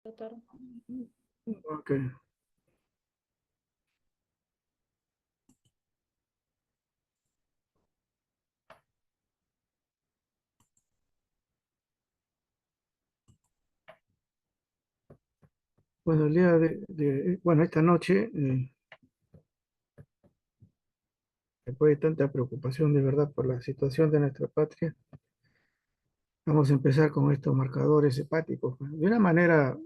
Doctor. Ok. Bueno, el día bueno, esta noche, después de tanta preocupación de verdad por la situación de nuestra patria, vamos a empezar con estos marcadores hepáticos, ¿no? De una manera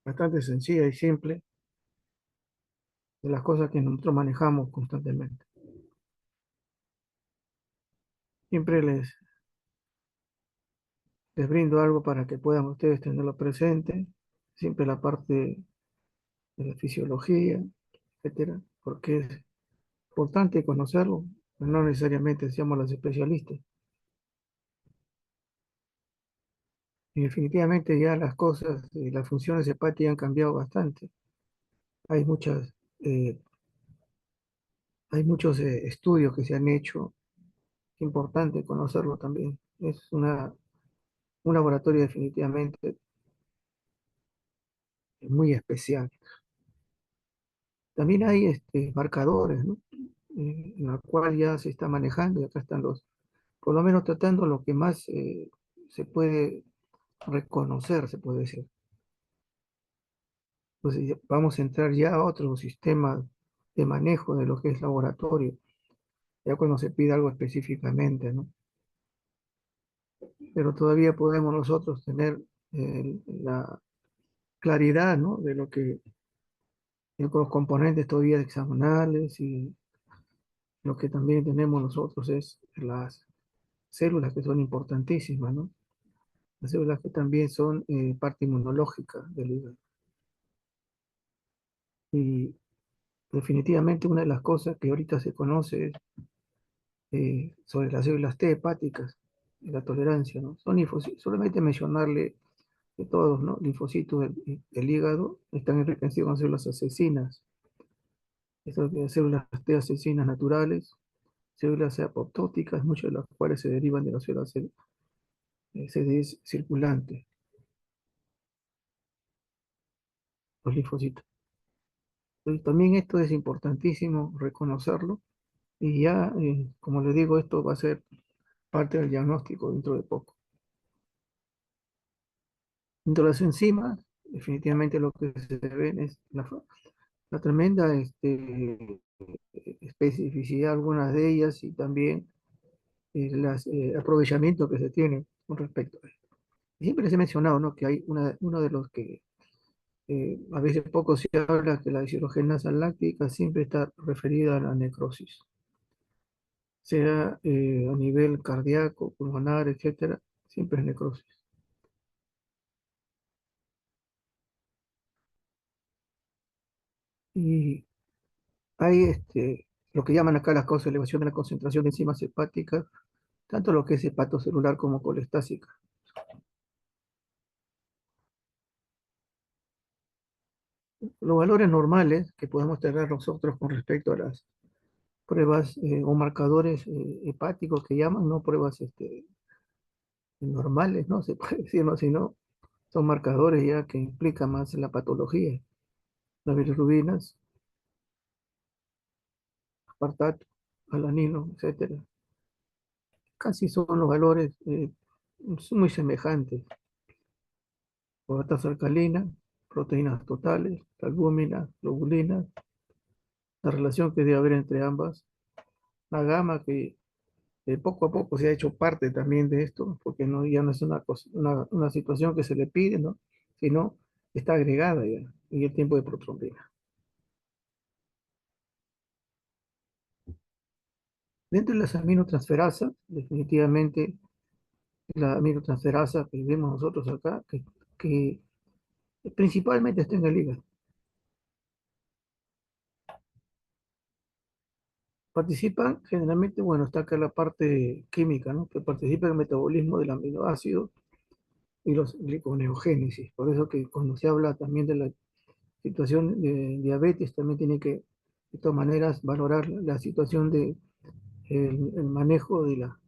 bastante sencilla y simple, de las cosas que nosotros manejamos constantemente. Siempre les brindo algo para que puedan ustedes tenerlo presente, siempre la parte de la fisiología, etcétera, porque es importante conocerlo, pero no necesariamente seamos los especialistas. Y definitivamente ya las cosas, las funciones hepáticas han cambiado bastante. Hay muchas, eh, hay muchos estudios que se han hecho. Es importante conocerlo también. Es un laboratorio definitivamente muy especial. También hay marcadores, ¿no? En la cual ya se está manejando y acá están por lo menos tratando lo que más se puede reconocer, se puede decir. Entonces vamos a entrar ya a otro sistema de manejo de lo que es laboratorio, ya cuando se pide algo específicamente, ¿no? Pero todavía podemos nosotros tener la claridad, ¿no? De lo que los componentes todavía hexagonales y lo que también tenemos nosotros es las células que son importantísimas, ¿no? Las células que también son parte inmunológica del hígado. Y definitivamente una de las cosas que ahorita se conoce es sobre las células T hepáticas y la tolerancia, ¿no? Son linfocitos, solamente mencionarle que todos, ¿no? Linfocitos del hígado están enriquecidos con células asesinas. Estas células T asesinas naturales, células apoptóticas, muchas de las cuales se derivan de las células CD circulantes, los linfocitos. Entonces, también esto es importantísimo reconocerlo y ya, como les digo, esto va a ser parte del diagnóstico dentro de poco. Dentro de las enzimas, definitivamente lo que se ven es la tremenda especificidad, algunas de ellas, y también el aprovechamiento que se tiene con respecto a esto. Siempre les he mencionado, ¿no? Que hay uno de los que a veces poco se habla, que la deshidrogenasa láctica siempre está referida a la necrosis, sea a nivel cardíaco, pulmonar, etcétera, siempre es necrosis. Y hay lo que llaman acá las causas de elevación de la concentración de enzimas hepáticas, tanto lo que es hepatocelular como colestásica. Los valores normales que podemos tener nosotros con respecto a las pruebas o marcadores hepáticos que llaman, no pruebas normales, ¿no? Se puede decir, ¿no? Sino son marcadores ya que implican más la patología, las bilirrubinas, aspartato, alanino, etcétera. Casi son los valores son muy semejantes. Fosfatas alcalinas, proteínas totales, albúmina, globulina, la relación que debe haber entre ambas, la gama que poco a poco se ha hecho parte también de esto, porque no, ya no es una situación que se le pide, ¿no? Sino está agregada ya en el tiempo de protrombina. Dentro de las aminotransferasas, definitivamente la aminotransferasa que vemos nosotros acá, que principalmente está en el hígado. Participan generalmente, bueno, está acá la parte química, ¿no? Que participa en el metabolismo del aminoácido y los gliconeogénesis. Por eso que cuando se habla también de la situación de diabetes, también tiene que, de todas maneras, valorar la situación de el manejo de la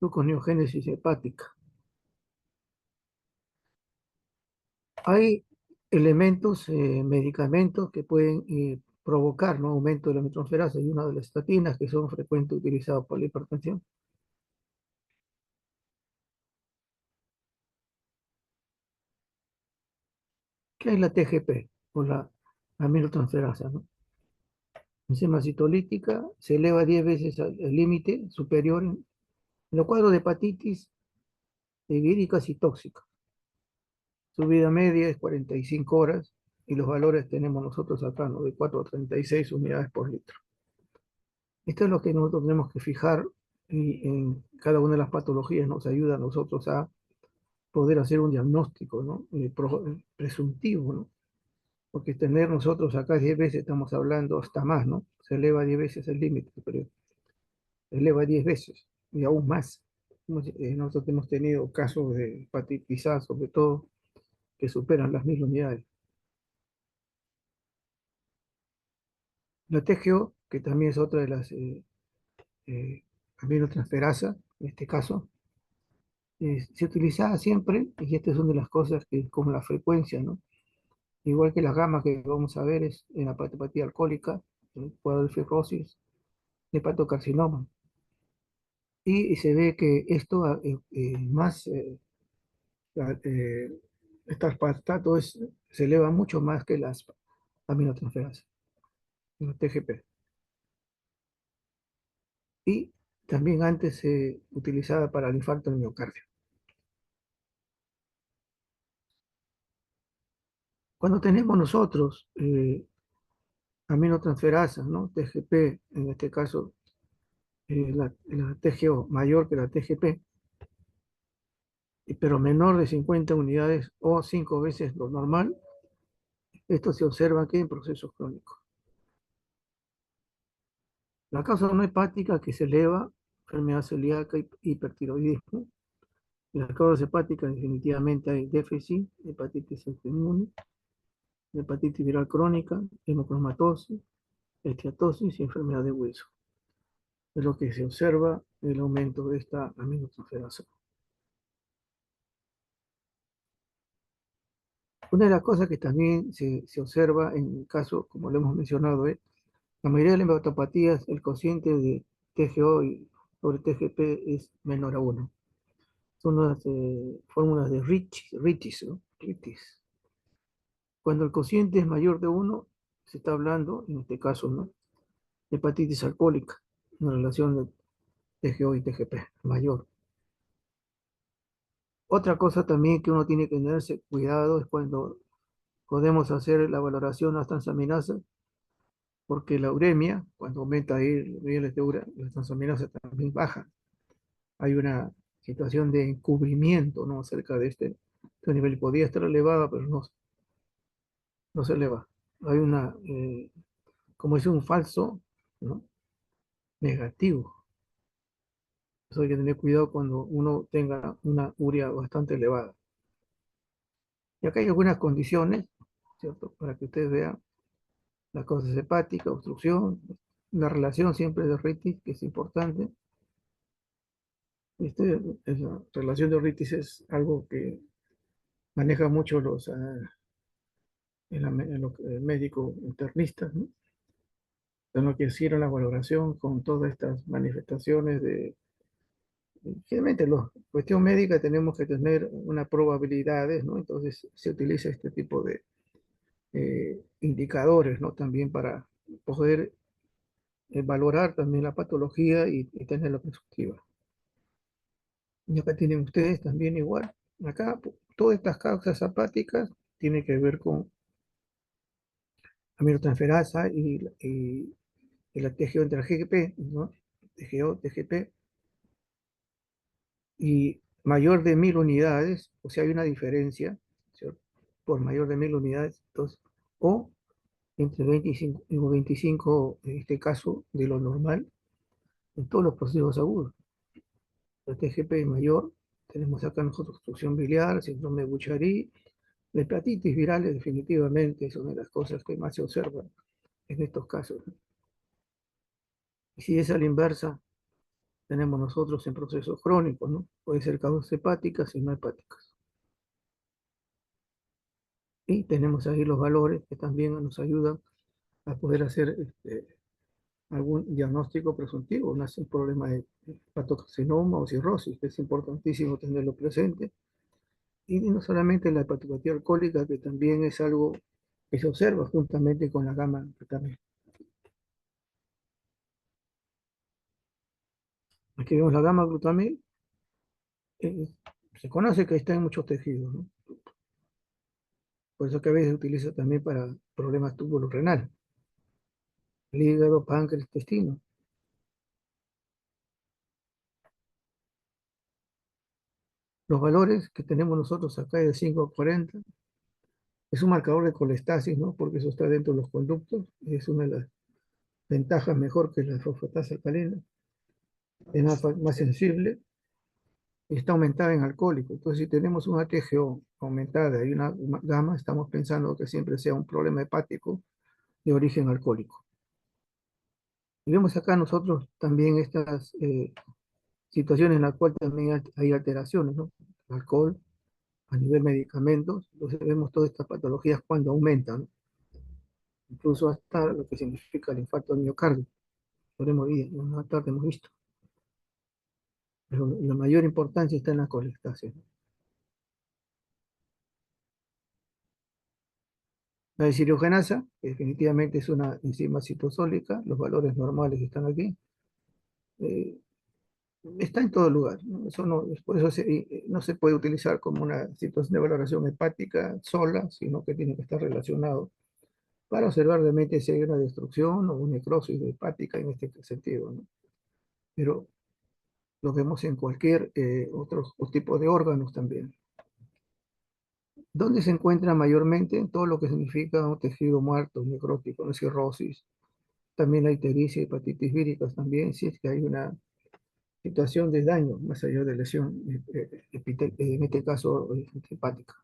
gluconeogénesis hepática. Hay elementos, medicamentos que pueden provocar, ¿no?, aumento de la metronferasa y una de las estatinas que son frecuentemente utilizadas por la hipertensión, que es la TGP o la aminotransferasa, ¿no? Enzima citolítica se eleva 10 veces al límite superior en los cuadros de hepatitis víricas y tóxicas. Su vida media es 45 horas y los valores tenemos nosotros acá, ¿no?, de 4 a 36 unidades por litro. Esto es lo que nosotros tenemos que fijar y en cada una de las patologías nos ayuda a nosotros a poder hacer un diagnóstico, ¿no?, presuntivo, ¿no? Porque tener nosotros acá 10 veces, estamos hablando hasta más, ¿no? Se eleva 10 veces el límite, pero se eleva 10 veces y aún más. Nosotros hemos tenido casos de hepatitis A, sobre todo, que superan las 1000 unidades. La TGO, que también es otra de las eh, aminotransferasa, en este caso, se utilizaba siempre, y esta es una de las cosas que, como la frecuencia, ¿no? Igual que las gamas que vamos a ver es en la hepatopatía alcohólica, en cuadro de fibrosis, hepatocarcinoma. Y se ve que esto más, eh, esta aspartato se eleva mucho más que las aminotransferasas, la TGP. Y también antes se utilizaba para el infarto del miocardio. Cuando tenemos nosotros aminotransferasas, ¿no?, TGP, en este caso la TGO mayor que la TGP, pero menor de 50 unidades o 5 veces lo normal, esto se observa aquí en procesos crónicos. La causa no hepática que se eleva, enfermedad celíaca y hipertiroidismo. Las causas hepáticas definitivamente hay déficit, hepatitis autoinmune, hepatitis viral crónica, hemocromatosis, esteatosis y enfermedad de hueso. Es lo que se observa el aumento de esta aminotransferasa. Una de las cosas que también se observa en el caso, como lo hemos mencionado, es la mayoría de las hepatopatías, el cociente de TGO y sobre TGP es menor a 1. Son las fórmulas de Ritchie, ¿no? Ritchie. Cuando el cociente es mayor de 1, se está hablando, en este caso, ¿no?, de hepatitis alcohólica, una relación de TGO y TGP mayor. Otra cosa también que uno tiene que tenerse cuidado es cuando podemos hacer la valoración de las transaminasas, porque la uremia, cuando aumenta ahí los niveles de urea, las transaminasas también bajan. Hay una situación de encubrimiento, ¿no?, acerca de este nivel. Podría estar elevada, pero no se eleva. Hay una, como es un falso, ¿no?, negativo. Eso hay que tener cuidado cuando uno tenga una urea bastante elevada. Y acá hay algunas condiciones, ¿cierto?, para que ustedes vean las causas hepáticas, obstrucción, la relación siempre de ritis, que es importante. Esa relación de ritis es algo que maneja mucho los médicos internistas, ¿no? En lo que hicieron la valoración con todas estas manifestaciones generalmente la cuestión médica tenemos que tener unas probabilidades, ¿no? Entonces se utiliza este tipo de indicadores, ¿no?, también para poder valorar también la patología y tener la perspectiva. Y acá tienen ustedes también igual. Acá todas estas causas hepáticas tienen que ver con aminotransferasa y la TGO entre la GGP, ¿no? TGO, TGP, y mayor de 1000 unidades, o sea, hay una diferencia, ¿cierto?, por mayor de 1000 unidades, entonces, o entre 25 y 25, en este caso, de lo normal, en todos los procesos agudos. La TGP mayor, tenemos acá nosotros obstrucción biliar, síndrome de Bucharý, la hepatitis virales definitivamente es una de las cosas que más se observan en estos casos. Y si es a la inversa, tenemos nosotros en procesos crónicos, ¿no? Puede ser causas hepáticas y no hepáticas. Y tenemos ahí los valores que también nos ayudan a poder hacer algún diagnóstico presuntivo, un problema de hepatocarcinoma o cirrosis, que es importantísimo tenerlo presente. Y no solamente la hepatopatía alcohólica, que también es algo que se observa juntamente con la gama también. Aquí vemos la gama glutamil, eh, se conoce que está en muchos tejidos, ¿no? Por eso que a veces se utiliza también para problemas renal, el hígado, páncreas, intestino. Los valores que tenemos nosotros acá de 5 a 40 es un marcador de colestasis, ¿no? Porque eso está dentro de los conductos, es una de las ventajas mejor que la fosfatasa alcalina, es más sensible y está aumentada en alcohólico. Entonces, si tenemos una TGO aumentada y una gama, estamos pensando que siempre sea un problema hepático de origen alcohólico. Y vemos acá nosotros también estas situaciones en las cuales también hay alteraciones, ¿no? Alcohol, a nivel medicamentos, entonces vemos todas estas patologías cuando aumentan, ¿no? Incluso hasta lo que significa el infarto del miocardio. Lo hemos visto, más tarde hemos visto. Pero la mayor importancia está en la colestasis, ¿no? La deshidrogenasa, que definitivamente es una enzima citosólica, los valores normales están aquí, eh, está en todo lugar, ¿no? Eso no, por eso no se puede utilizar como una situación de valoración hepática sola, sino que tiene que estar relacionado para observar realmente si hay una destrucción o una necrosis hepática en este sentido, ¿no? Pero lo vemos en cualquier otro tipo de órganos también. ¿Dónde se encuentra mayormente? En todo lo que significa un tejido muerto, necrótico, una cirrosis. También la ictericia y hepatitis víricas también, si es que hay una situación de daño más allá de lesión, en este caso hepática.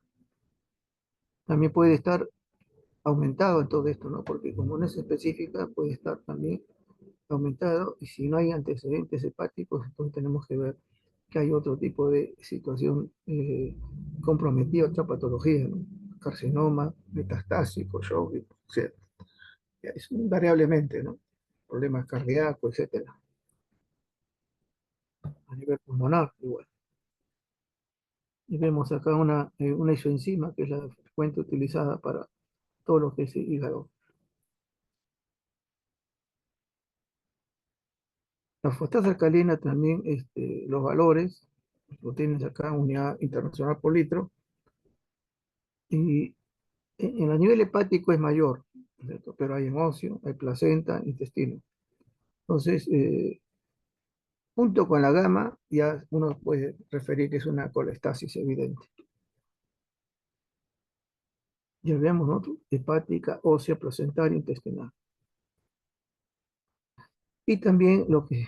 También puede estar aumentado en todo esto, ¿no? Porque como no es específica, puede estar también aumentado y si no hay antecedentes hepáticos, entonces tenemos que ver que hay otro tipo de situación comprometida, otra patología, ¿no? Carcinoma, metastásico, shock, o sea, es variablemente, ¿no? Problemas cardíacos, etcétera, a nivel pulmonar igual. Y vemos acá una isoenzima que es la frecuente utilizada para todo lo que es el hígado. La fosfatasa alcalina también, los valores, lo tienes acá, unidad internacional por litro, y en el nivel hepático es mayor, ¿cierto? Pero hay en óseo, hay placenta, intestino. Entonces, junto con la gama, ya uno puede referir que es una colestasis evidente. Ya vemos, ¿no? Hepática, ósea, placentaria, intestinal. Y también lo que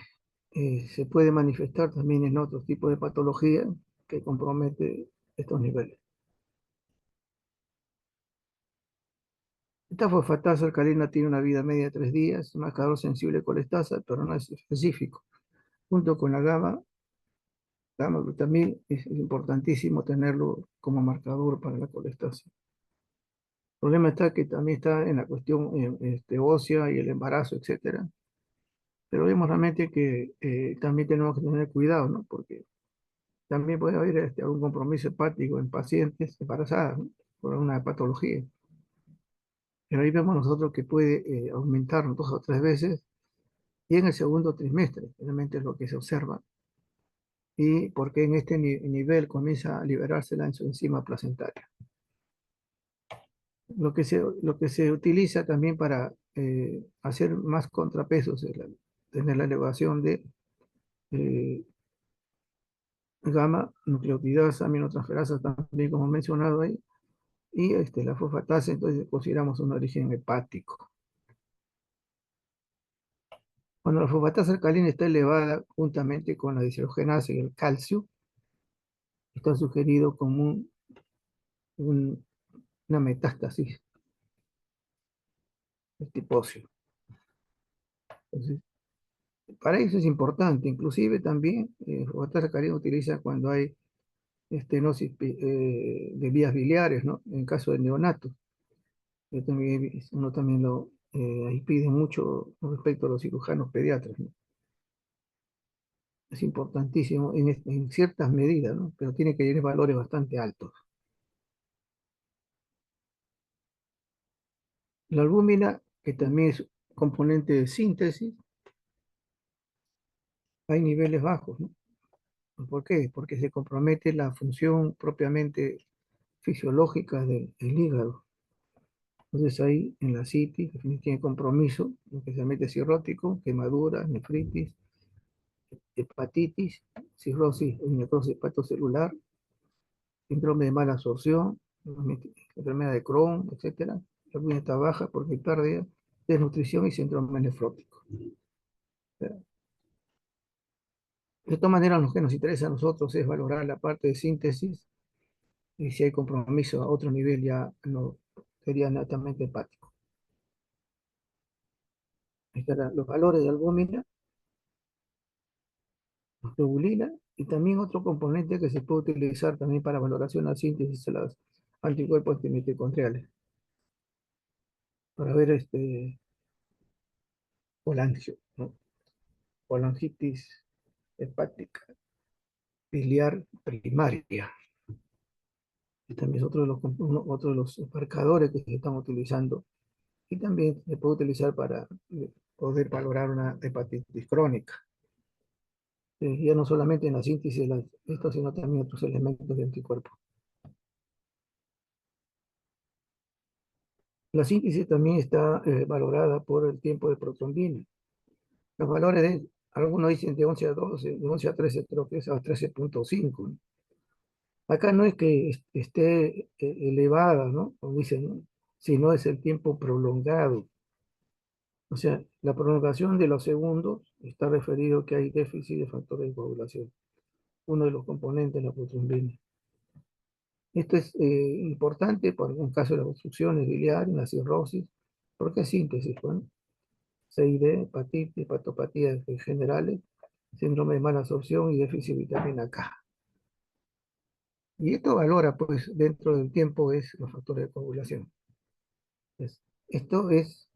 se puede manifestar también en otros tipos de patología que compromete estos niveles. Esta fosfatasa alcalina tiene una vida media de 3 días, marcador sensible de colestasa, pero no es específico. Junto con la gamma glutamil, es importantísimo tenerlo como marcador para la colestasis. El problema está que también está en la cuestión ósea y el embarazo, etcétera. Pero vemos realmente que también tenemos que tener cuidado, ¿no? Porque también puede haber algún compromiso hepático en pacientes embarazadas, ¿no? Por una patología. Pero ahí vemos nosotros que puede aumentar 2 o 3 veces y en el segundo trimestre, realmente es lo que se observa. Y porque en este nivel comienza a liberarse la enzima placentaria. Lo que se utiliza también para hacer más contrapesos es tener la elevación de eh, gamma, nucleotidasa, aminotransferasa también como mencionado ahí, y la fosfatasa, entonces consideramos un origen hepático. Cuando la fosfatasa alcalina está elevada juntamente con la deshidrogenasa y el calcio, está sugerido como un- una metástasis del tipo óseo. Entonces, para eso es importante, inclusive también fosfatasa alcalina utiliza cuando hay estenosis de vías biliares, ¿no? En caso de neonatos. Uno también ahí pide mucho con respecto a los cirujanos pediatras, ¿no? Es importantísimo en ciertas medidas, ¿no? Pero tiene que tener valores bastante altos. La albúmina, que también es componente de síntesis, hay niveles bajos, ¿no? ¿Por qué? Porque se compromete la función propiamente fisiológica del hígado. Entonces ahí en la citis tiene compromiso, especialmente cirrótico, quemadura, nefritis, hepatitis, cirrosis y necrosis hepatocelular, síndrome de mala absorción, enfermedad de Crohn, etcétera. La orina está baja porque hay pérdida, desnutrición y síndrome nefrótico. De todas maneras, lo que nos interesa a nosotros es valorar la parte de síntesis y si hay compromiso a otro nivel ya no sería netamente hepático. Ahí están los valores de albúmina, globulina y también otro componente que se puede utilizar también para valoración de la síntesis de los anticuerpos mitocondriales para ver colangio, ¿no? Colangitis hepática biliar primaria. Y también es otro de los marcadores que se están utilizando y también se puede utilizar para poder valorar una hepatitis crónica. Ya no solamente en la síntesis de esto, sino también otros elementos de anticuerpos. La síntesis también está valorada por el tiempo de protrombina. Los valores algunos dicen de 11 a 12, de 11 a 13, creo que es a 13,5. Acá no es que esté elevada, ¿no? Como dicen, ¿no? Sino es el tiempo prolongado. O sea, la prolongación de los segundos está referido que hay déficit de factores de coagulación, uno de los componentes de la protrombina. Esto es importante por un caso de las obstrucciones biliares, la cirrosis, porque es síntesis, bueno, CID, hepatitis, hepatopatías generales, síndrome de mala absorción y déficit de vitamina K. Y esto valora, pues, dentro del tiempo es los factores de coagulación. Esto es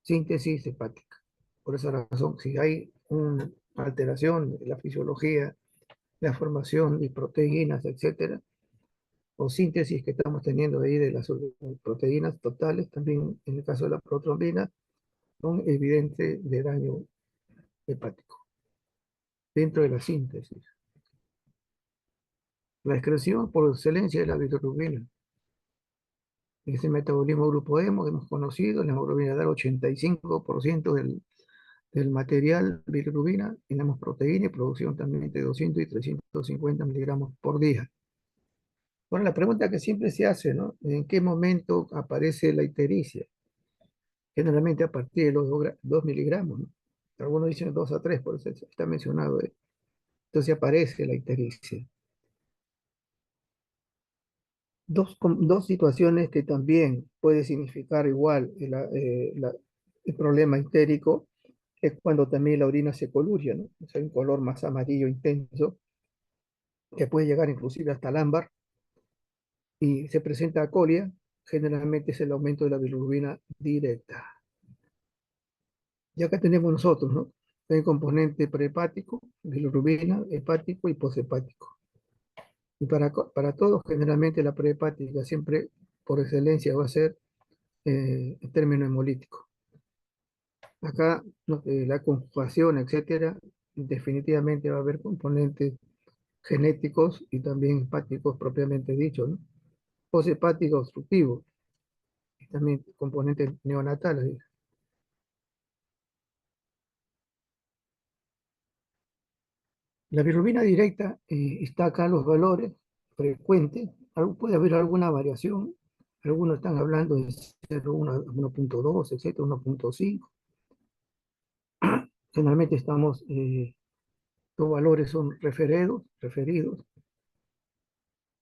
síntesis hepática. Por esa razón, si hay una alteración en la fisiología, la formación de proteínas, etcétera, o síntesis que estamos teniendo ahí de las proteínas totales, también en el caso de la protrombina, son evidentes de daño hepático dentro de la síntesis. La excreción por excelencia de la bilirrubina. Ese metabolismo grupo hemos conocido, la hemoglobina da el 85% del material bilirrubina, tenemos proteína y producción también de 200 y 350 miligramos por día. Bueno, la pregunta que siempre se hace, ¿no? ¿En qué momento aparece la ictericia? Generalmente a partir de los 2 miligramos, ¿no? Algunos dicen 2 a 3, por eso está mencionado. Entonces aparece la ictericia. Dos situaciones que también puede significar igual el problema ictérico es cuando también la orina se coluria, ¿no? O sea, un color más amarillo intenso que puede llegar inclusive hasta el ámbar y se presenta acolia, generalmente es el aumento de la bilirrubina directa. Y acá tenemos nosotros, ¿no? Hay componente prehepático, bilirrubina, hepático y poshepático. Y para todos, generalmente la prehepática siempre por excelencia va a ser en término hemolítico. Acá no, la conjugación, etcétera, definitivamente va a haber componentes genéticos y también hepáticos propiamente dicho, ¿no? Poshepático obstructivo, y también componentes neonatales. La bilirrubina directa está acá los valores frecuentes, puede haber alguna variación, algunos están hablando de 0,1 1,2, etcétera, 1,5. Generalmente los valores son referidos.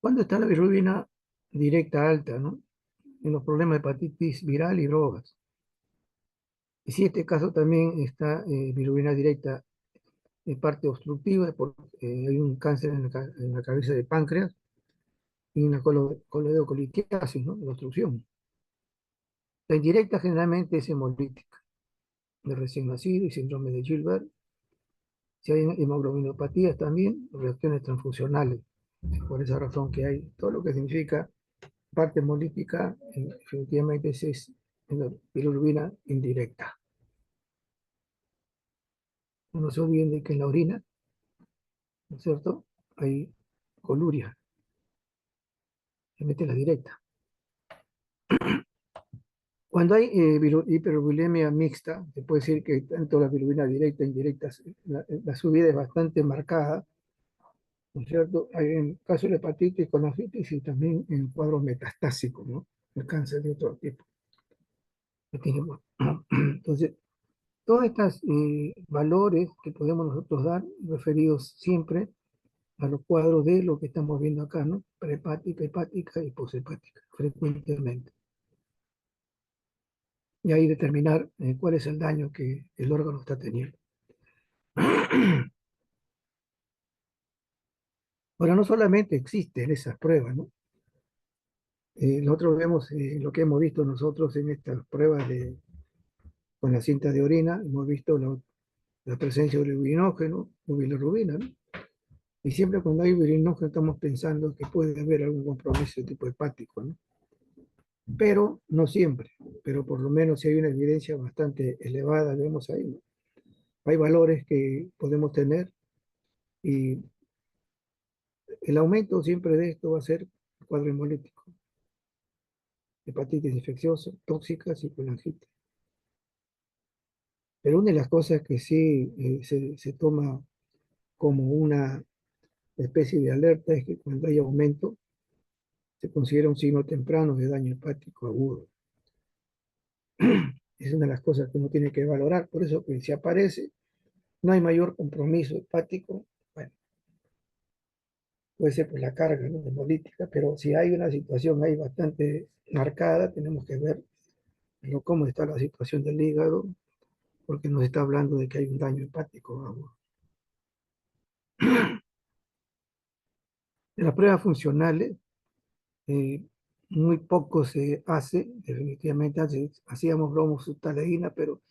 ¿Cuándo está la bilirrubina directa alta, ¿no? En los problemas de hepatitis viral y drogas. Y si este caso también está bilirrubina directa en parte obstructiva, porque hay un cáncer en la cabeza de páncreas, y una coledocolitiasis, ¿no? La obstrucción. La indirecta generalmente es hemolítica, de recién nacido y síndrome de Gilbert. Si hay hemoglobinopatías también, reacciones transfusionales. Por esa razón que hay todo lo que significa parte hemolítica, definitivamente es la bilirrubina indirecta. No se olviden de que en la orina, ¿no es cierto?, hay coluria, se mete la directa. Cuando hay hiperbiliemia mixta, se puede decir que tanto la bilirrubina directa e indirecta, la subida es bastante marcada, ¿no es cierto? Hay en caso de hepatitis con conofitis y también en cuadros metastásicos, ¿no? El cáncer de otro tipo. Entonces, todos estos valores que podemos nosotros dar, referidos siempre a los cuadros de lo que estamos viendo acá, ¿no? Prehepática, hepática y poshepática, frecuentemente. Y ahí determinar cuál es el daño que el órgano está teniendo. Ahora, no solamente existen esas pruebas, ¿no? Nosotros vemos lo que hemos visto nosotros en estas pruebas con la cinta de orina, hemos visto la presencia de urinógeno o bilirrubina, ¿no? Y siempre cuando hay urinógeno estamos pensando que puede haber algún compromiso de tipo hepático, ¿no? Pero no siempre, pero por lo menos si hay una evidencia bastante elevada, vemos ahí, ¿no? Hay valores que podemos tener y el aumento siempre de esto va a ser cuadro hemolítico, hepatitis infecciosa, tóxicas y colangitis. Pero una de las cosas que sí se toma como una especie de alerta es que cuando hay aumento se considera un signo temprano de daño hepático agudo. Es una de las cosas que uno tiene que valorar, por eso que si aparece, no hay mayor compromiso hepático, bueno, puede ser por la carga, ¿no?, hemolítica, pero si hay una situación ahí bastante marcada, tenemos que ver, ¿no?, cómo está la situación del hígado, porque nos está hablando de que hay un daño hepático agudo. En las pruebas funcionales, eh, muy poco se hace, definitivamente antes hacíamos bromosultaleína, pero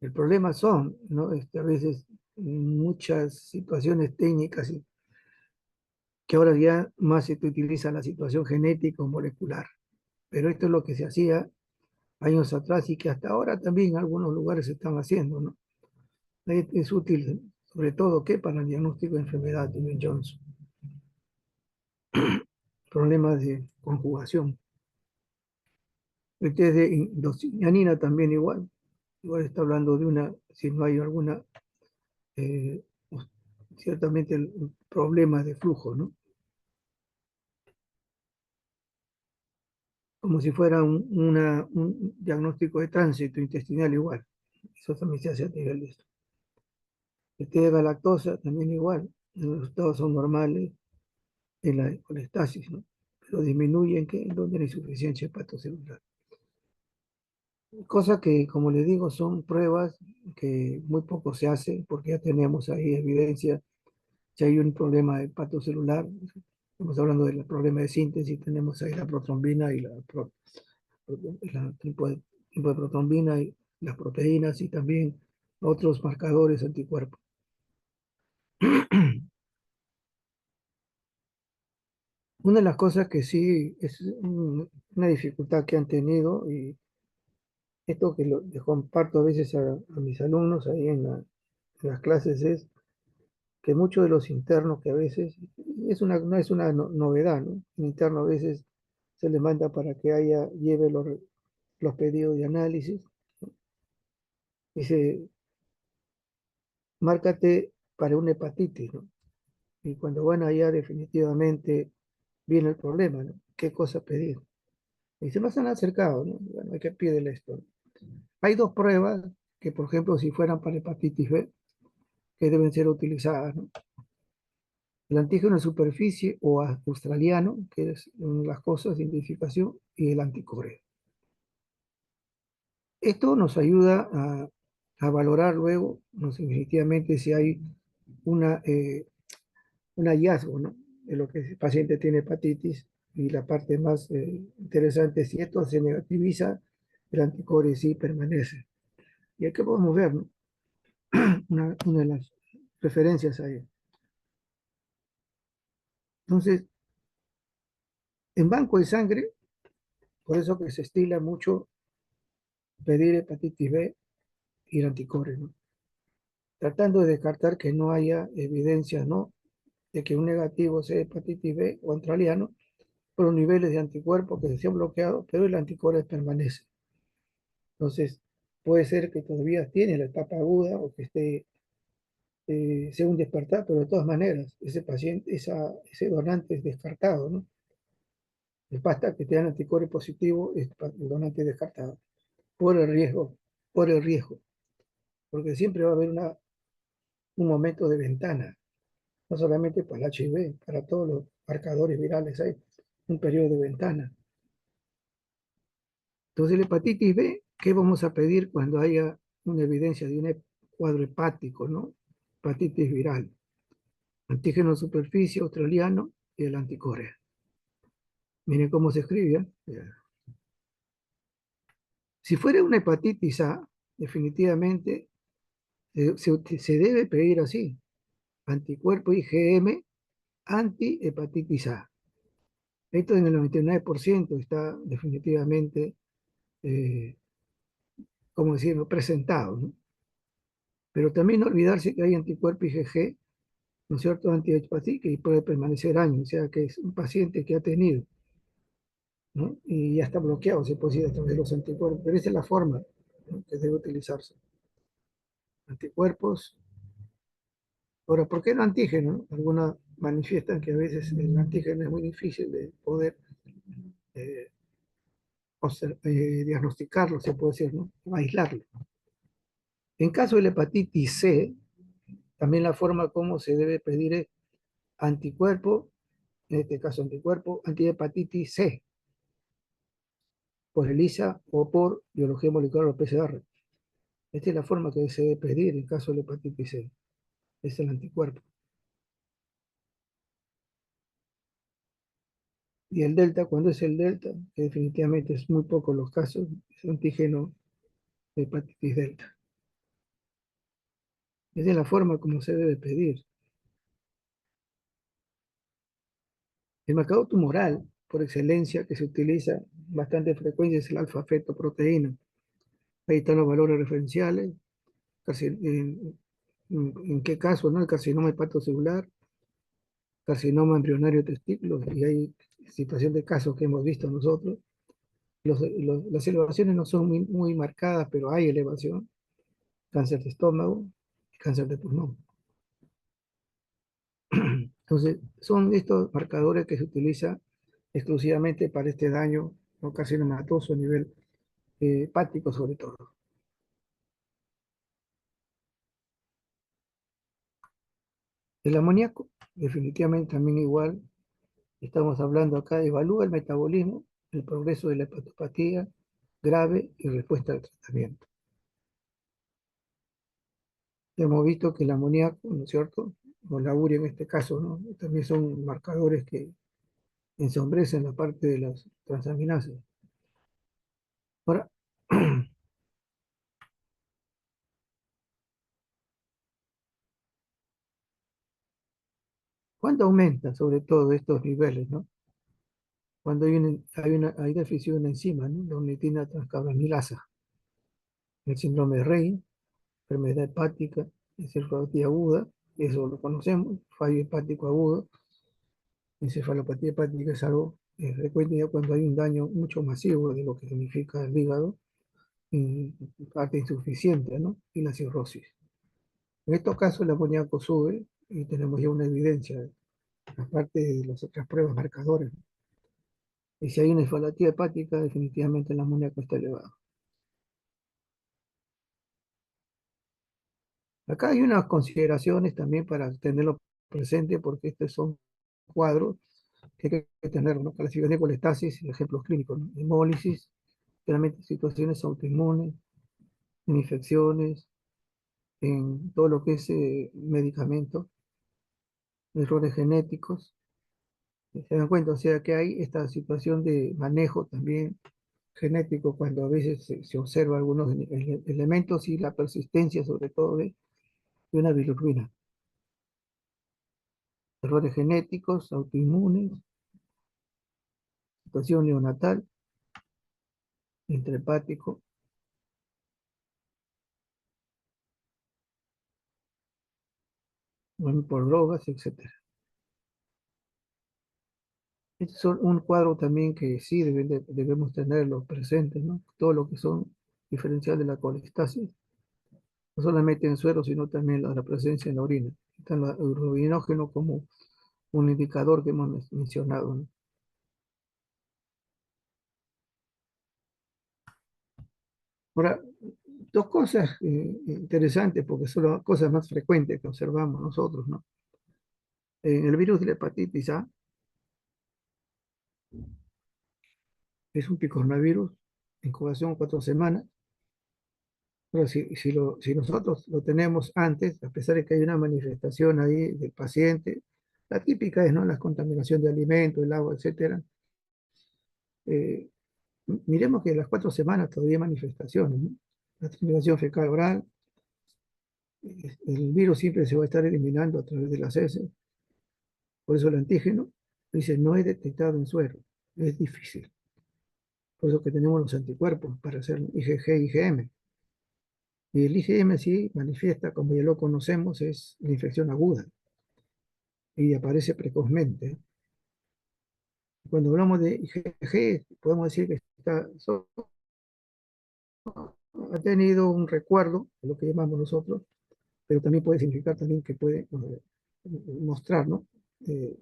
el problema son, ¿no?, a veces muchas situaciones técnicas que ahora ya más se utiliza la situación genética o molecular. Pero esto es lo que se hacía años atrás y que hasta ahora también en algunos lugares se están haciendo, ¿no? Es útil, sobre todo, que para el diagnóstico de enfermedad de Johnson, problemas de conjugación. El test de indocianina también igual está hablando de si no hay alguna, eh, ciertamente el problema de flujo, ¿no? Como si fuera un diagnóstico de tránsito intestinal igual. Eso también se hace a nivel de esto. El test de galactosa también igual. Los resultados son normales en la colestasis, ¿no? Pero disminuyen en donde hay insuficiencia hepatocelular. Cosa que, como les digo, son pruebas que muy poco se hacen porque ya tenemos ahí evidencia. Si hay un problema hepatocelular, estamos hablando del problema de síntesis, tenemos ahí la protrombina y tipo de protrombina y las proteínas y también otros marcadores anticuerpos. Una de las cosas que sí es una dificultad que han tenido, y esto que les comparto a veces a mis alumnos ahí en las clases, es que muchos de los internos que a veces, no es una novedad, ¿no? El interno a veces se le manda para que lleve los pedidos de análisis. Dice, márcate para una hepatitis, ¿no? Y cuando van allá definitivamente viene el problema, ¿no? ¿Qué cosa pedir? Y se nos han acercado, ¿no? Bueno, hay que pedirle esto, ¿no? Hay dos pruebas que, por ejemplo, si fueran para hepatitis B, que deben ser utilizadas, ¿no? El antígeno de superficie o australiano, que es las cosas de identificación, y el anticorea. Esto nos ayuda a valorar luego, no sé, definitivamente si hay un hallazgo, ¿no?, de lo que el paciente tiene hepatitis, Y la parte más interesante es si esto se negativiza, el anticuerpo sí permanece. Y aquí podemos ver, ¿no? Una de las referencias ahí. Entonces, en banco de sangre, por eso que se estila mucho pedir hepatitis B y el anticuerpo, ¿no? Tratando de descartar que no haya evidencia, ¿no?, de que un negativo sea hepatitis B o australiano, por los niveles de anticuerpos que se han bloqueado, pero el anticuerpo permanece. Entonces, puede ser que todavía tiene la etapa aguda o que sea un despertar, pero de todas maneras, ese paciente, ese donante es descartado, ¿no? Basta que tengan anticuerpo positivo, el donante es descartado, por el riesgo, por el riesgo, porque siempre va a haber un momento de ventana, no solamente para el HIV, para todos los marcadores virales hay un periodo de ventana. Entonces, la hepatitis B, ¿qué vamos a pedir cuando haya una evidencia de un cuadro hepático, ¿no? Hepatitis viral. Antígeno de superficie australiano y el anticorea. Miren cómo se escribe. Si fuera una hepatitis A, definitivamente se debe pedir así. Anticuerpo IgM anti-hepatitis A. Esto en el 99% está definitivamente, como decirlo, presentado, ¿no? Pero también no olvidarse que hay anticuerpo IgG, ¿no es cierto?, antihepática y puede permanecer años, o sea que es un paciente que ha tenido, ¿no?, y ya está bloqueado, se puede decir, a través de los anticuerpos, pero esa es la forma, ¿no?, que debe utilizarse. Anticuerpos. Ahora, ¿por qué el antígeno? Algunos manifiestan que a veces el antígeno es muy difícil de poder eh, diagnosticarlo, se puede decir, ¿no?, o aislarlo. En caso de la hepatitis C, también la forma como se debe pedir es anticuerpo, en este caso anticuerpo, antihepatitis C, por ELISA o por biología molecular o PCR. Esta es la forma que se debe pedir en caso de la hepatitis C, es el anticuerpo. Y el delta, cuando es el delta, que definitivamente es muy poco los casos, es antígeno de hepatitis delta. Esa es la forma como se debe pedir. El marcador tumoral, por excelencia, que se utiliza bastante frecuencia, es el alfa-fetoproteína. Ahí están los valores referenciales, en qué caso, ¿no?, el carcinoma hepatocelular, carcinoma embrionario de testículos, y hay situación de casos que hemos visto nosotros. Las elevaciones no son muy marcadas, pero hay elevación. Cáncer de estómago y cáncer de pulmón. Entonces, son estos marcadores que se utilizan exclusivamente para este daño no carcinomatoso a nivel hepático sobre todo. El amoníaco, definitivamente también igual, estamos hablando acá, evalúa el metabolismo, el progreso de la hepatopatía grave y respuesta al tratamiento. Hemos visto que el amoníaco, ¿no es cierto?, o la urea en este caso, ¿no?, también son marcadores que ensombrecen la parte de las transaminasas. Ahora, ¿cuándo aumenta sobre todo estos niveles, ¿no? Cuando hay déficit de una enzima, ¿no?, la ornitina transcarbamilasa, el síndrome de Rey, enfermedad hepática, encefalopatía aguda, eso lo conocemos, fallo hepático agudo. Encefalopatía hepática es algo frecuente ya cuando hay un daño mucho masivo de lo que significa el hígado, y parte insuficiente, ¿no?, y la cirrosis. En estos casos el amoníaco sube y tenemos ya una evidencia, aparte de las otras pruebas marcadores. Y si hay una encefalopatía hepática, definitivamente el amoníaco está elevado. Acá hay unas consideraciones también para tenerlo presente, porque estos son cuadros que hay que tener, ¿no? Clasificación de colestasis y ejemplos clínicos, ¿no? Hemólisis, realmente situaciones autoinmunes, en infecciones, en todo lo que es medicamentos, errores genéticos, Se dan cuenta, o sea que hay esta situación de manejo también genético cuando a veces se observa algunos elementos y la persistencia sobre todo de una bilirrubina. Errores genéticos, autoinmunes, situación neonatal, intrahepático, bueno, por drogas, etcétera. Este es un cuadro también que sí debemos tenerlo presente, ¿no? Todo lo que son diferencial de la colestasis, no solamente en suero, sino también la presencia en la orina. Está el urinógeno como un indicador que hemos mencionado, ¿no? Ahora, dos cosas interesantes, porque son las cosas más frecuentes que observamos nosotros, ¿no? En el virus de la hepatitis A es un picornavirus, incubación 4 semanas, pero si nosotros lo tenemos antes, a pesar de que hay una manifestación ahí del paciente, la típica es, ¿no?, la contaminación de alimentos, el agua, etcétera. eh, Miremos que en las 4 semanas todavía hay manifestaciones, ¿no? La transmisión fecal oral, el virus siempre se va a estar eliminando a través de las heces. Por eso el antígeno dice no es detectado en suero, es difícil. Por eso que tenemos los anticuerpos para hacer IgG y IgM. Y el IgM sí manifiesta, como ya lo conocemos, es la infección aguda y aparece precozmente. Cuando hablamos de IgG, podemos decir que ha tenido un recuerdo, de lo que llamamos nosotros, pero también puede significar también que puede mostrar, ¿no?, eh,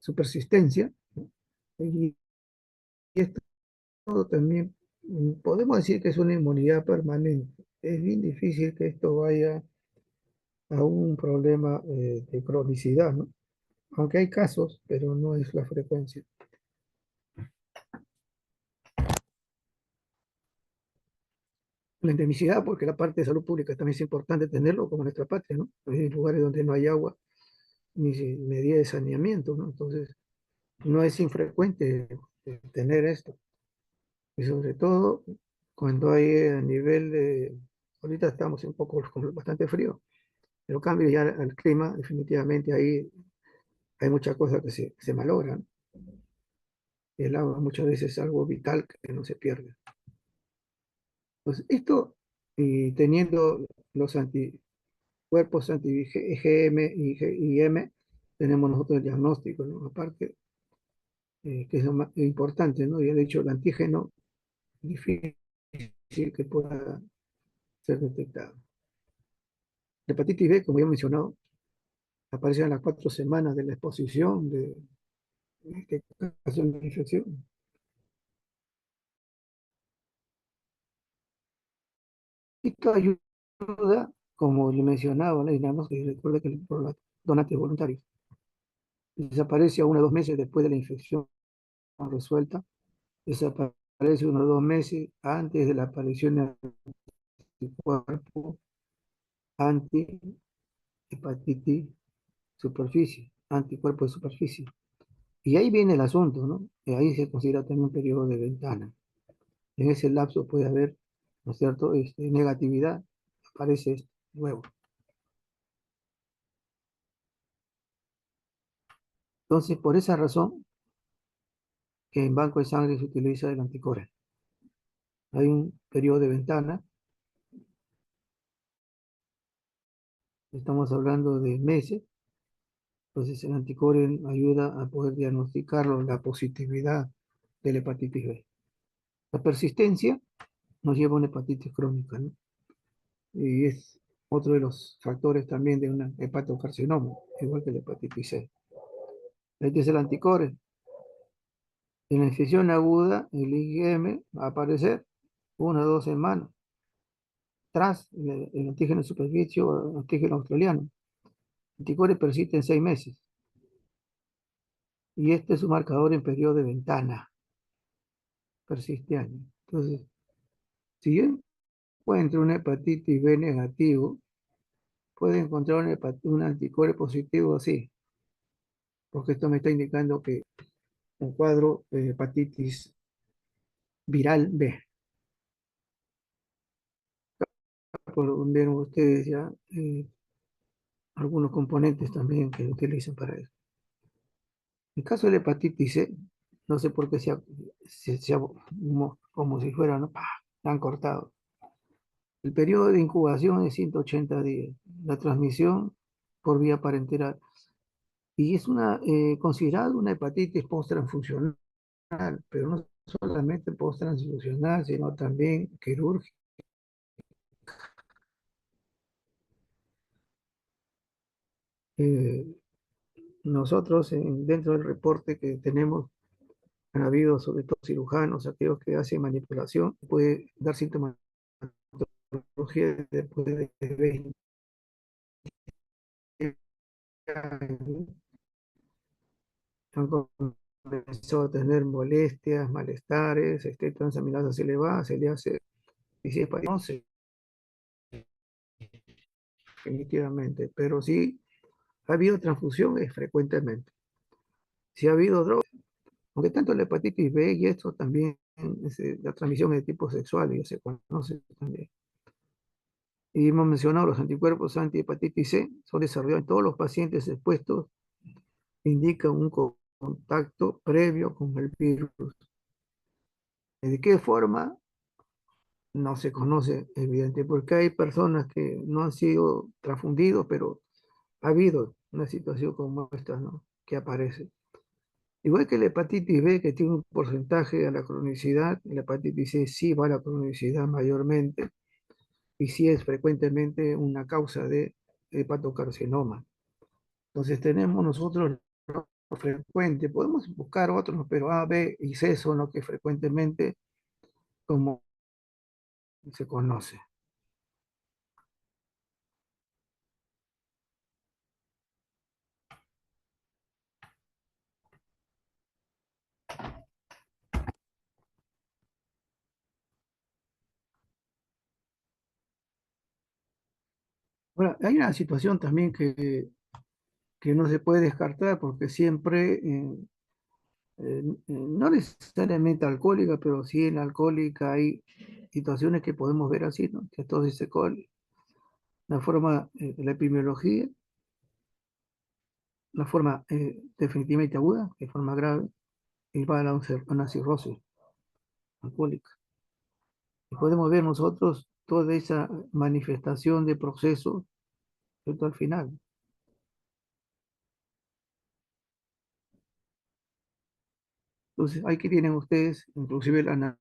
su persistencia, ¿no? Y esto también podemos decir que es una inmunidad permanente. Es bien difícil que esto vaya a un problema de cronicidad, ¿no? Aunque hay casos, pero no es la frecuencia. La endemicidad, porque la parte de salud pública también es importante tenerlo como nuestra patria, ¿no? Hay lugares donde no hay agua ni medida de saneamiento, ¿no? Entonces, no es infrecuente tener esto. Y sobre todo cuando hay a nivel de, ahorita estamos un poco con bastante frío, pero cambio ya el clima, definitivamente ahí hay muchas cosas que se malogran. El agua muchas veces es algo vital que no se pierde. Pues esto, y teniendo los anticuerpos anti-IgM y IgM, tenemos nosotros el diagnóstico, ¿no? Aparte, que es lo más importante, ¿no? Y de hecho el antígeno difícil que pueda ser detectado. La hepatitis B, como ya he mencionado, aparece en las 4 semanas de la exposición de este caso de infección. Esto ayuda, como le mencionaba, ¿no? Y nada más que recuerda que por los donantes voluntarios desaparece a 1 o 2 meses después de la infección resuelta, desaparece 1 o 2 meses antes de la aparición del anticuerpo anti-hepatitis superficie, anticuerpo de superficie. Y ahí viene el asunto, ¿no? Y ahí se considera también un periodo de ventana. En ese lapso puede haber, ¿no es cierto?, negatividad, aparece esto nuevo. Entonces, por esa razón, que en banco de sangre se utiliza el anticore. Hay un periodo de ventana, estamos hablando de meses, entonces el anticore ayuda a poder diagnosticarlo, la positividad de la hepatitis B. La persistencia nos lleva a una hepatitis crónica, ¿no? Y es otro de los factores también de un hepatocarcinoma, igual que la hepatitis C. Este es el anticore. En la infección aguda, el IgM va a aparecer 1 o 2 semanas tras el antígeno de superficie o el antígeno australiano. El anticore persiste en 6 meses. Y este es un marcador en periodo de ventana. Persiste años. Entonces, si yo encuentro una hepatitis B negativo, puede encontrar un anticore positivo así. porque esto me está indicando que un cuadro de hepatitis viral B, por donde ven ustedes ya algunos componentes también que utilizan para eso. En caso de la hepatitis C, no sé por qué como si fuera, ¿no? ¡Pah! La han cortado. El periodo de incubación es 180 días. La transmisión por vía parenteral. Y es considerada una hepatitis post-transfusional, pero no solamente post-transfusional, sino también quirúrgica. Eh, nosotros, dentro del reporte que tenemos, han habido sobre todo cirujanos, aquellos que hacen manipulación, puede dar sintomatología después de 20 años. Han comenzado a tener molestias, malestares, transaminasas elevadas, se le hace, y si es para no sé, definitivamente, pero sí ha habido transfusiones frecuentemente. Si ha habido drogas, aunque tanto la hepatitis B y esto también, la transmisión es de tipo sexual, y se conoce también. Y hemos mencionado los anticuerpos anti-hepatitis C, son desarrollados en todos los pacientes expuestos, indican un contacto previo con el virus. ¿De qué forma? No se conoce, evidente, porque hay personas que no han sido transfundidos, pero ha habido una situación como esta, ¿no? Que aparece. Igual que la hepatitis B, que tiene un porcentaje a la cronicidad, la hepatitis C sí va a la cronicidad mayormente y sí es frecuentemente una causa de hepatocarcinoma. Entonces tenemos nosotros lo frecuente, podemos buscar otros, pero A, B y C son los que frecuentemente como se conoce. Bueno, hay una situación también que no se puede descartar porque siempre, no necesariamente alcohólica, pero sí en la alcohólica hay situaciones que podemos ver así, ¿no? Que todo dice la forma de la epidemiología, la forma definitivamente aguda, de forma grave, y va a una cirrosis alcohólica. Y podemos ver nosotros toda esa manifestación de procesos, ¿cierto? Al final. Entonces, aquí tienen ustedes, inclusive la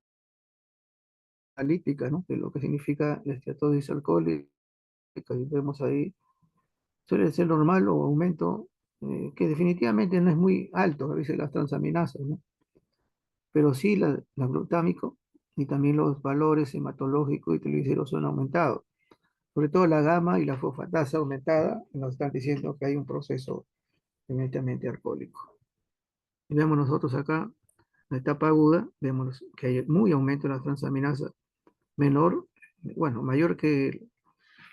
analítica, ¿no? De lo que significa la esteatosis alcohólica, y vemos ahí, suele ser normal o aumento, que definitivamente no es muy alto, a veces las transaminasas, ¿no? Pero sí la glutámico y también los valores hematológicos y triglicéridos son aumentados. Sobre todo la gamma y la fosfatasa aumentada nos están diciendo que hay un proceso evidentemente alcohólico. Y vemos nosotros acá, la etapa aguda, vemos que hay muy aumento en las transaminasas, menor, bueno, mayor que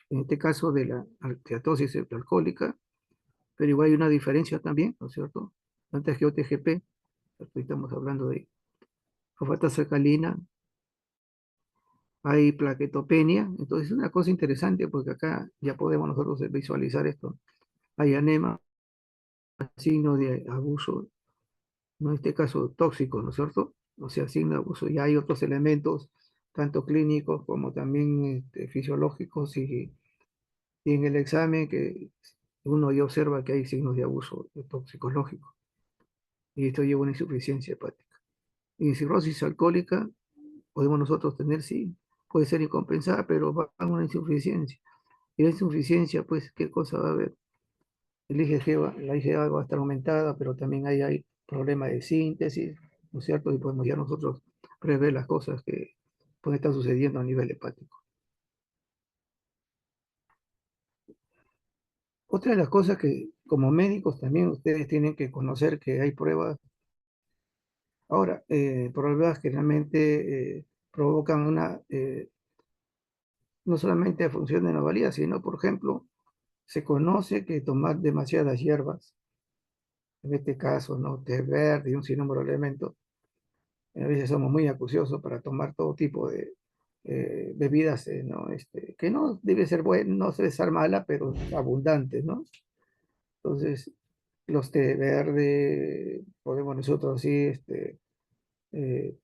en este caso de la steatosis alcohólica, pero igual hay una diferencia también, ¿no es cierto? Antes que OTGP, estamos hablando de fosfatasa alcalina, hay plaquetopenia, entonces es una cosa interesante porque acá ya podemos nosotros visualizar esto. Hay anema, signo de abuso, no en este caso tóxico, ¿no es cierto? O sea, signo de abuso. Y hay otros elementos, tanto clínicos como también fisiológicos, y en el examen que uno ya observa que hay signos de abuso toxicológico, y esto lleva a una insuficiencia hepática. Y cirrosis alcohólica podemos nosotros tener, sí, puede ser incompensada, pero va a una insuficiencia. Y la insuficiencia, pues, ¿qué cosa va a haber? La IgA va a estar aumentada, pero también hay problemas de síntesis, ¿no es cierto? Y podemos ya nosotros prever las cosas que pueden estar sucediendo a nivel hepático. Otra de las cosas que como médicos también ustedes tienen que conocer que hay pruebas. Ahora, pruebas que realmente provocan no solamente función de anomalía, sino, por ejemplo, se conoce que tomar demasiadas hierbas en este caso, ¿no? Té verde y un sinnúmero de elementos. A veces somos muy acuciosos para tomar todo tipo de bebidas, ¿no? Que no debe ser buena, no debe ser mala, pero abundantes, ¿no? Entonces, los té verde, podemos nosotros sí, eh,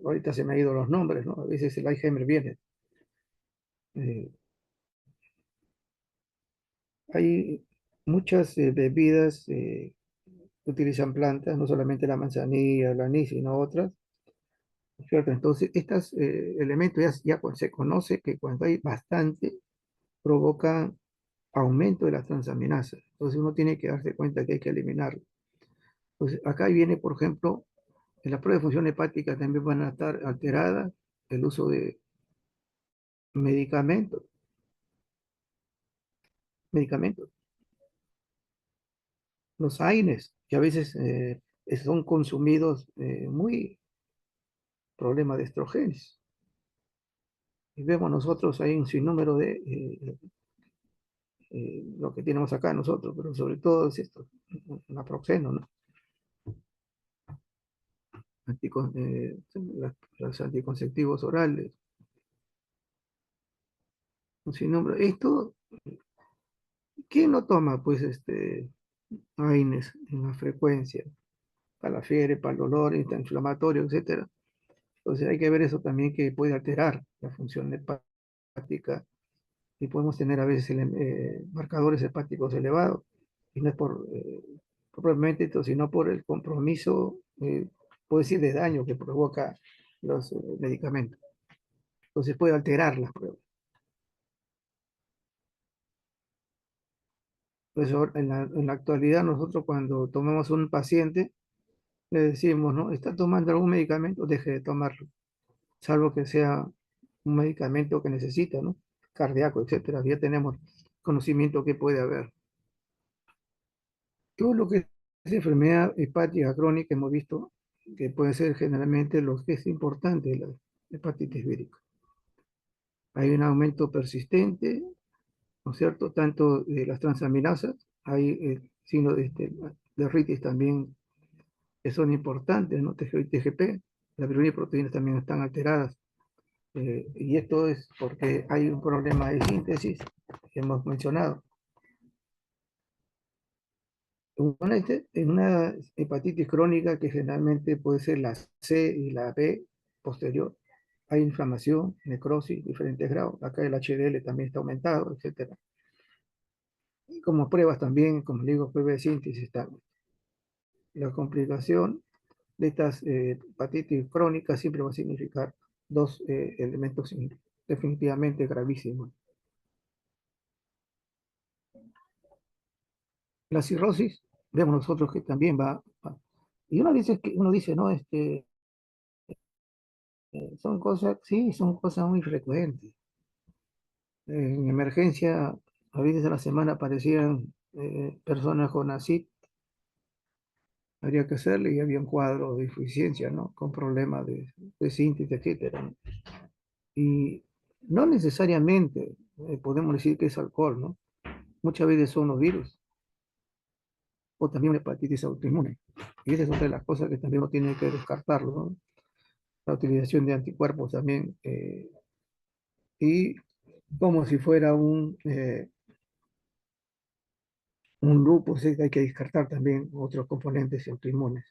ahorita se me han ido los nombres, ¿no? A veces el Alzheimer viene. Eh, Hay muchas bebidas que utilizan plantas, no solamente la manzanilla, el anís, sino otras, ¿cierto? Entonces, estos elementos se conoce que cuando hay bastante, provocan aumento de las transaminasas. Entonces, uno tiene que darse cuenta que hay que eliminarlo. Entonces, acá viene, por ejemplo, en la prueba de función hepática también van a estar alteradas el uso de medicamentos, medicamentos, los AINES, que a veces son consumidos muy problema de estrógenos. Y vemos nosotros hay un sinnúmero de lo que tenemos acá nosotros, pero sobre todo es esto, naproxeno, ¿no? Anticon- eh, los anticonceptivos orales, un sinnúmero. Esto, ¿quién no toma? Pues AINES en la frecuencia, para la fiebre, para el dolor, antiinflamatorio, etcétera. Entonces hay que ver eso también que puede alterar la función hepática y podemos tener a veces marcadores hepáticos elevados y no es propiamente esto, sino por el compromiso, puedo decir, de daño que provoca los medicamentos. Entonces puede alterar las pruebas. Pues en la actualidad nosotros cuando tomamos un paciente le decimos, ¿no? ¿Está tomando algún medicamento? Deje de tomarlo, salvo que sea un medicamento que necesita, ¿no? Cardíaco, etcétera. Ya tenemos conocimiento que puede haber. Todo lo que es enfermedad hepática crónica hemos visto que puede ser generalmente lo que es importante, la hepatitis vírica. Hay un aumento persistente, ¿no es cierto? Tanto de las transaminasas, hay signos de artritis también que son importantes, ¿no? TGP, las proteínas también están alteradas. Y esto es porque hay un problema de síntesis que hemos mencionado. En una hepatitis crónica que generalmente puede ser la C y la B posterior, hay inflamación, necrosis, diferentes grados. Acá el HDL también está aumentado, etcétera. Y como pruebas también, como digo, prueba de síntesis está. La complicación de estas hepatitis crónicas siempre va a significar dos elementos definitivamente gravísimos. La cirrosis, vemos nosotros que también y uno dice, no, son cosas, sí, son cosas muy frecuentes. En emergencia, a veces a la semana aparecían personas con ACID, habría que hacerle y había un cuadro de insuficiencia, ¿no? Con problemas de síntesis, etcétera, ¿no? Y no necesariamente podemos decir que es alcohol, ¿no? Muchas veces son los virus o también una hepatitis autoinmune. Y esa es otra de las cosas que también uno tiene que descartarlo, ¿no? La utilización de anticuerpos también, y como si fuera un grupo, sí, hay que descartar también otros componentes autoinmunes.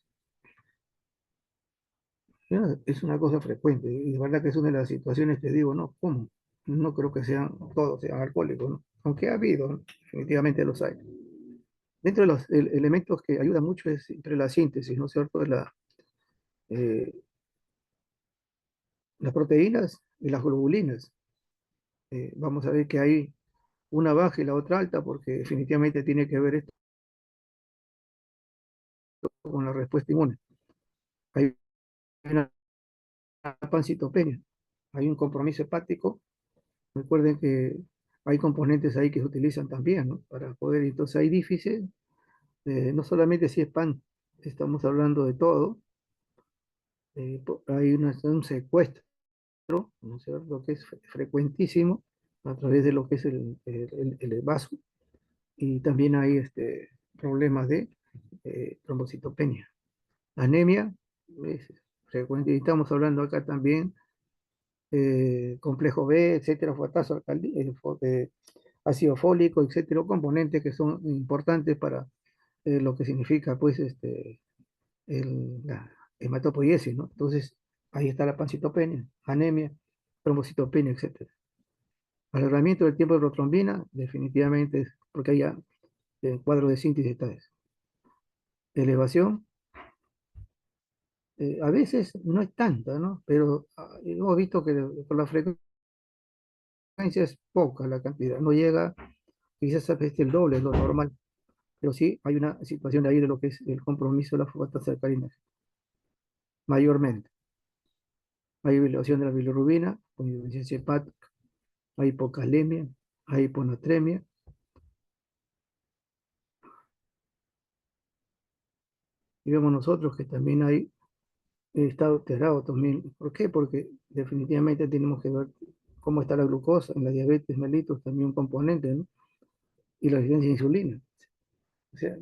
Ya, es una cosa frecuente y de verdad que es una de las situaciones que digo, no, ¿cómo? No creo que sean todos sean alcohólicos, ¿no? Aunque ha habido, ¿no? Definitivamente los hay. Dentro de los elementos que ayudan mucho es entre la síntesis, ¿no es cierto? Eh, las proteínas y las globulinas. Vamos a ver que hay una baja y la otra alta porque definitivamente tiene que ver esto con la respuesta inmune. Hay una pancitopenia, hay un compromiso hepático. Recuerden que hay componentes ahí que se utilizan también, ¿no? Para poder, entonces hay déficit, no solamente si es pan, estamos hablando de todo, hay un secuestro, ¿no es cierto?, que es frecuentísimo a través de lo que es el vaso, y también hay problemas de trombocitopenia. Anemia es frecuente, y estamos hablando acá también complejo B, etcétera, fosfato ácido fólico, etcétera, componentes que son importantes para lo que significa pues la hematopoiesis, ¿no? Entonces, ahí está la pancitopenia, anemia, trombocitopenia, etcétera. Alargamiento del tiempo de protrombina, definitivamente, porque hay ya cuadro de síntesis está eso. Elevación, a veces no es tanta, ¿no? Pero hemos visto que por la frecuencia es poca la cantidad, no llega quizás a veces el doble, es lo normal, pero sí hay una situación ahí de lo que es el compromiso de la fosfatasa alcalina, mayormente. Hay elevación de la bilirrubina, con insuficiencia hepática, hay hipocalemia, hay hiponatremia, y vemos nosotros que también hay estado alterado también. ¿Por qué? Porque definitivamente tenemos que ver cómo está la glucosa en la diabetes mellitus, también un componente, ¿no? Y la resistencia a insulina. O sea,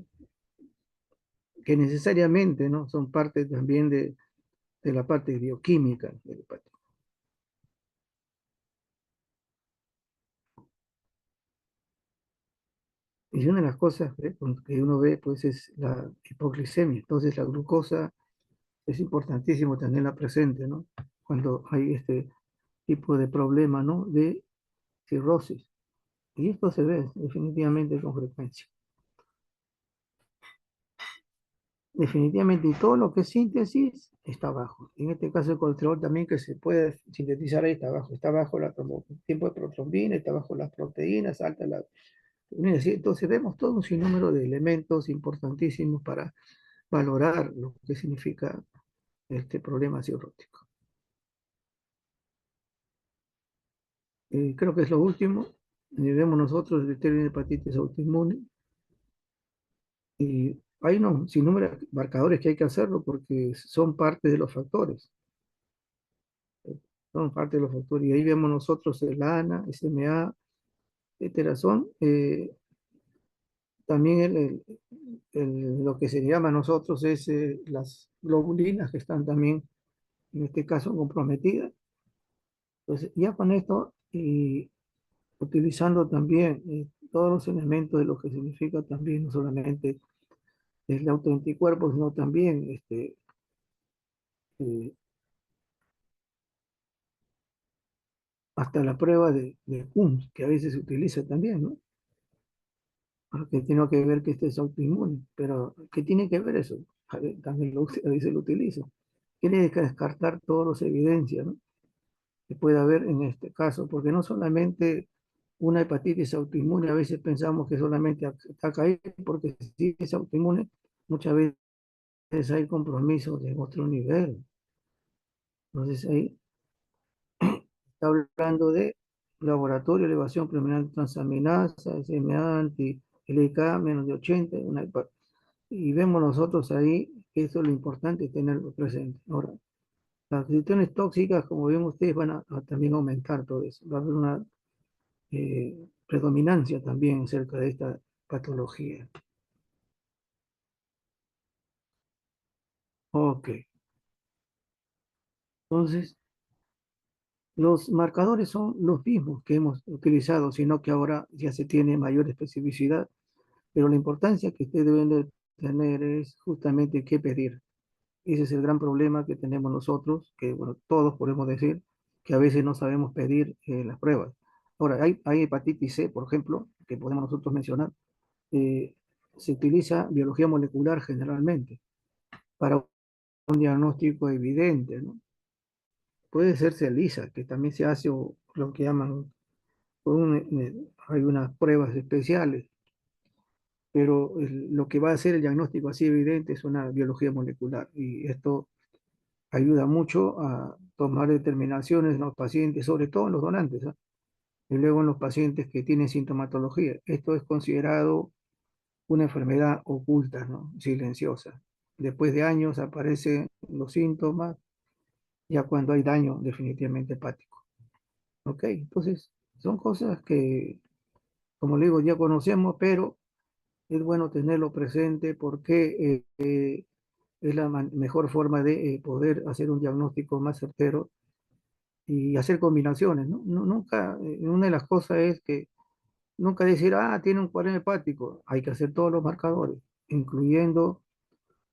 que necesariamente, ¿no? Son parte también de la parte bioquímica del hepático. Y una de las cosas que uno ve, pues, es la hipoglicemia. Entonces, la glucosa es importantísimo tenerla presente, ¿no? Cuando hay este tipo de problema, ¿no? De cirrosis. Y esto se ve definitivamente con frecuencia. Definitivamente, y todo lo que es síntesis está abajo. En este caso, el colesterol también que se puede sintetizar ahí está abajo. Está abajo el tiempo de protrombina, está abajo las proteínas, alta la... Entonces vemos todo un sinnúmero de elementos importantísimos para valorar lo que significa este problema cirrótico. Creo que es lo último. Vemos nosotros el término de hepatitis autoinmune y hay unos sinnúmero de marcadores que hay que hacerlo porque son parte de los factores. Son parte de los factores. Y ahí vemos nosotros el ANA, SMA, etcétera. Son también lo que se llama a nosotros es las globulinas que están también, en este caso, comprometidas. Entonces, ya con esto, y utilizando también todos los elementos de lo que significa también, no solamente el autoanticuerpo, sino también eh, hasta la prueba de Coombs, que a veces se utiliza también, ¿no? Porque tiene que ver que este es autoinmune, pero ¿qué tiene que ver eso? También a veces lo utilizo. Tiene que descartar todas las evidencias, ¿no? Que pueda haber en este caso, porque no solamente una hepatitis autoinmune, a veces pensamos que solamente ataca ahí, porque si es autoinmune, muchas veces hay compromisos de otro nivel. Entonces ahí está hablando de laboratorio, elevación preliminar de transaminasa, SMA anti LK menos de 80, y vemos nosotros ahí que eso es lo importante tenerlo presente. Ahora, las cuestiones tóxicas, como ven ustedes, van a también aumentar todo eso. Va a haber una predominancia también acerca de esta patología. Ok, entonces los marcadores son los mismos que hemos utilizado, sino que ahora ya se tiene mayor especificidad, pero la importancia que ustedes deben de tener es justamente qué pedir. Ese es el gran problema que tenemos nosotros, que bueno, todos podemos decir que a veces no sabemos pedir las pruebas. Ahora, hay hepatitis C, por ejemplo, que podemos nosotros mencionar. eh, Se utiliza biología molecular generalmente para un diagnóstico evidente, ¿no? Puede ser ELISA, que también se hace o lo que llaman, hay unas pruebas especiales, pero lo que va a hacer el diagnóstico así evidente es una biología molecular y esto ayuda mucho a tomar determinaciones en los pacientes, sobre todo en los donantes, ¿ah? Y luego en los pacientes que tienen sintomatología. Esto es considerado una enfermedad oculta, ¿no? Silenciosa. Después de años aparecen los síntomas, ya cuando hay daño definitivamente hepático. ¿Ok? Entonces, son cosas que, como le digo, ya conocemos, pero es bueno tenerlo presente porque es la mejor forma de poder hacer un diagnóstico más certero y hacer combinaciones, ¿no? Nunca, una de las cosas es que nunca decir, ah, tiene un cuadro hepático, hay que hacer todos los marcadores, incluyendo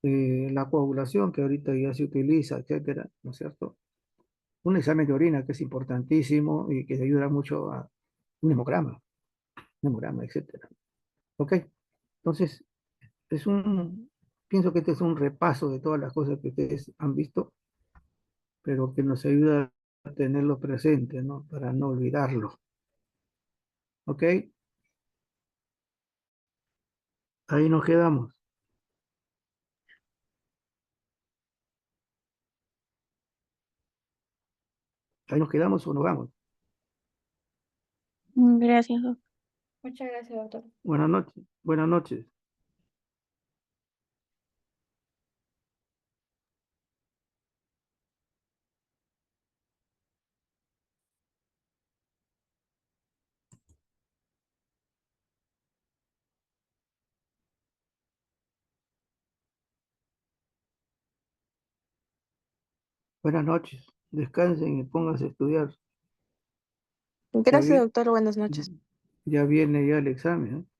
la coagulación que ahorita ya se utiliza, etcétera, ¿no es cierto? Un examen de orina que es importantísimo y que te ayuda mucho a un hemograma, etcétera. ¿Ok? Entonces, es un, pienso que este es un repaso de todas las cosas que ustedes han visto, pero que nos ayuda a tenerlo presente, ¿no? Para no olvidarlo. ¿Ok? Ahí nos quedamos. Ahí nos quedamos o nos vamos. Gracias, doctor. Muchas gracias, doctor. Buenas noches. Buenas noches. Buenas noches. Descansen y pónganse a estudiar. Ya, Gracias, doctor. Buenas noches. ya viene ya el examen, ¿eh?